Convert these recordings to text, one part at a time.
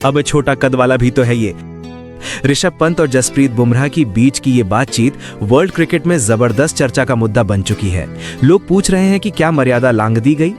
अब छोटा कद वाला भी तो है ये। ऋषभ पंत और जसप्रीत बुमराह की बीच की ये बातचीत वर्ल्ड क्रिकेट में जबरदस्त चर्चा का मुद्दा बन चुकी है। लोग पूछ रहे हैं कि क्या मर्यादा लांघ दी गई?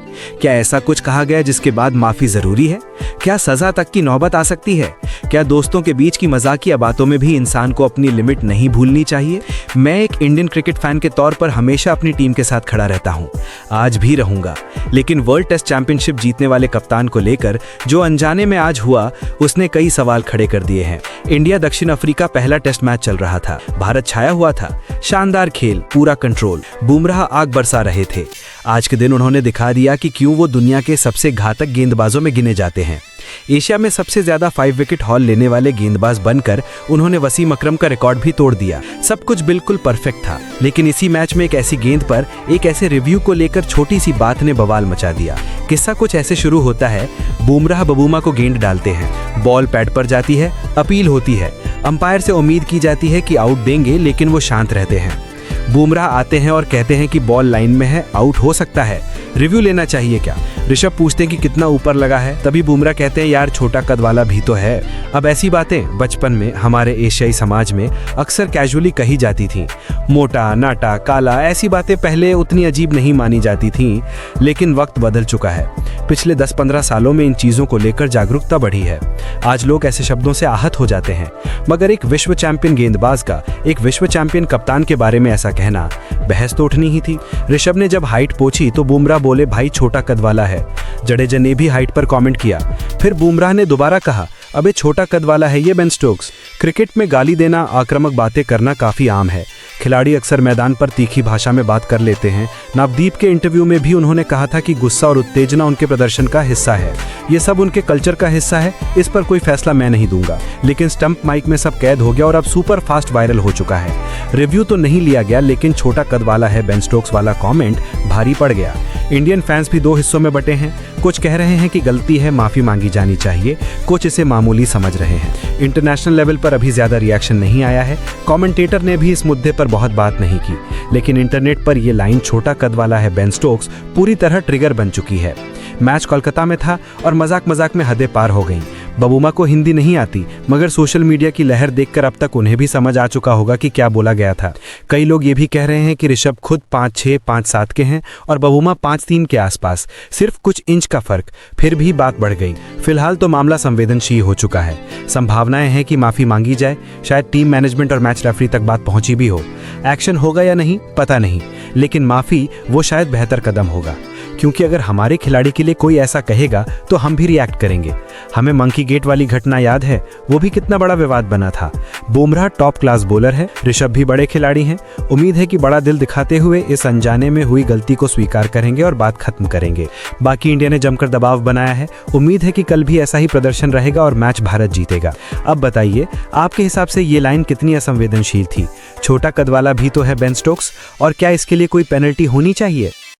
क्या ऐसा कुछ कहा गया जिसके बाद माफी जरूरी है? क्या सजा तक की नौबत आ सकती है? क्या दोस्तों के बीच की मजाकिया बातों में भी इंसान को अपनी लिमिट नहीं भूलनी चाहिए? मैं एक इंडियन क्रिकेट फैन के तौर पर हमेशा अपनी टीम के साथ खड़ा रहता हूं, आज भी रहूंगा। लेकिन वर्ल्ड टेस्ट चैंपियनशिप जीतने वाले कप्तान को लेकर जो अनजाने में आज हुआ, उसने कई सवाल खड़े कर दिए हैं। इंडिया दक्षिण अफ्रीका पहला टेस्ट मैच चल रहा था, भारत छाया हुआ था, शानदार खेल, पूरा कंट्रोल, बुमराह आग बरसा रहे थे। आज के दिन उन्होंने दिखा दिया कि क्यों वो दुनिया के सबसे घातक गेंदबाजों में गिने जाते हैं। एशिया में सबसे ज्यादा 5 विकेट हॉल लेने वाले गेंदबाज बनकर उन्होंने वसीम अकरम का रिकॉर्ड भी तोड़ दिया। सब कुछ बिल्कुल परफेक्ट था, लेकिन इसी मैच में एक ऐसी गेंद पर, एक ऐसे रिव्यू को लेकर छोटी सी बात ने बवाल मचा दिया। किस्सा कुछ ऐसे शुरू होता है। बुमराह बबूमा को गेंद डालते हैं, बॉल पैड पर जाती है, अपील होती है, अंपायर से उम्मीद की जाती है कि आउट देंगे, लेकिन वो शांत रहते हैं। बुमराह आते हैं और कहते हैं कि बॉल लाइन में है, आउट हो सकता है, रिव्यू लेना चाहिए क्या? ऋषभ पूछते हैं कि कितना ऊपर लगा है, तभी बुमराह कहते हैं यार छोटा कद वाला भी तो है। अब ऐसी बातें बचपन में हमारे एशियाई समाज में अक्सर कैजुअली कही जाती थीं। मोटा, नाटा, काला, ऐसी बातें पहले उतनी अजीब नहीं मानी जाती थीं, लेकिन वक्त बदल चुका है। पिछले 10-15 सालों में इन चीज़ों को लेकर जागरूकता बढ़ी है। आज लोग ऐसे शब्दों से आहत हो जाते हैं, मगर एक विश्व चैंपियन गेंदबाज का, एक विश्व चैंपियन कप्तान के बारे में ऐसा कहना, बहस तो उठनी ही थी। ऋषभ ने जब हाइट पूछी तो बुमराह बोले भाई छोटा कद वाला है। जडेजा ने भी हाइट पर कमेंट किया। फिर बुमराह ने दोबारा कहा अबे छोटा कद वाला है ये बेन स्टोक्स। क्रिकेट में गाली देना, आक्रामक बातें करना काफी आम है। खिलाड़ी अक्सर मैदान पर तीखी भाषा में बात कर लेते हैं। नवदीप के इंटरव्यू में भी उन्होंने कहा था कि गुस्सा और उत्तेजना उनके प्रदर्शन का हिस्सा है। ये सब उनके कल्चर का हिस्सा है, इस पर कोई फैसला मैं नहीं दूंगा। लेकिन स्टंप माइक में सब कैद हो गया और अब सुपर फास्ट वायरल हो चुका है। रिव्यू तो नहीं लिया गया, लेकिन छोटा कद वाला है बेन स्टोक्स वाला कॉमेंट भारी पड़ गया। इंडियन फैंस भी 2 हिस्सों में बटे हैं। कुछ कह रहे हैं कि गलती है, माफी मांगी जानी चाहिए, कुछ इसे मामूली समझ रहे हैं। इंटरनेशनल लेवल पर अभी ज्यादा रिएक्शन नहीं आया है। कमेंटेटर ने भी इस मुद्दे पर बहुत बात नहीं की, लेकिन इंटरनेट पर यह लाइन छोटा कद वाला है बेन स्टोक्स पूरी तरह ट्रिगर बन चुकी है। मैच कोलकाता में था और मजाक मजाक में हदें पार हो गईं। बबूमा को हिंदी नहीं आती, मगर सोशल मीडिया की लहर देखकर अब तक उन्हें भी समझ आ चुका होगा कि क्या बोला गया था। कई लोग ये भी कह रहे हैं कि ऋषभ खुद 5'6", 5'7" के हैं और बबूमा 5'3" के आसपास, सिर्फ कुछ इंच का फर्क। फिर भी बात बढ़ गई। फिलहाल तो मामला संवेदनशील हो चुका है। संभावनाएं हैं कि माफी मांगी जाए, शायद टीम मैनेजमेंट और मैच रेफरी तक बात पहुंची भी हो। एक्शन होगा या नहीं पता नहीं, लेकिन माफी वो शायद बेहतर कदम होगा, क्योंकि अगर हमारे खिलाड़ी के लिए कोई ऐसा कहेगा तो हम भी रिएक्ट करेंगे। हमें मंकी गेट वाली घटना याद है, वो भी कितना बड़ा विवाद बना था। बुमराह टॉप क्लास बॉलर है, ऋषभ भी बड़े खिलाड़ी हैं। उम्मीद है कि बड़ा दिल दिखाते हुए इस अनजाने में हुई गलती को स्वीकार करेंगे और बात खत्म करेंगे। बाकी इंडिया ने जमकर दबाव बनाया है। उम्मीद है कि कल भी ऐसा ही प्रदर्शन रहेगा और मैच भारत जीतेगा। अब बताइए आपके हिसाब से ये लाइन कितनी असंवेदनशील थी? छोटा कद वाला भी तो है बेन स्टोक्स, और क्या इसके लिए कोई पेनल्टी होनी चाहिए?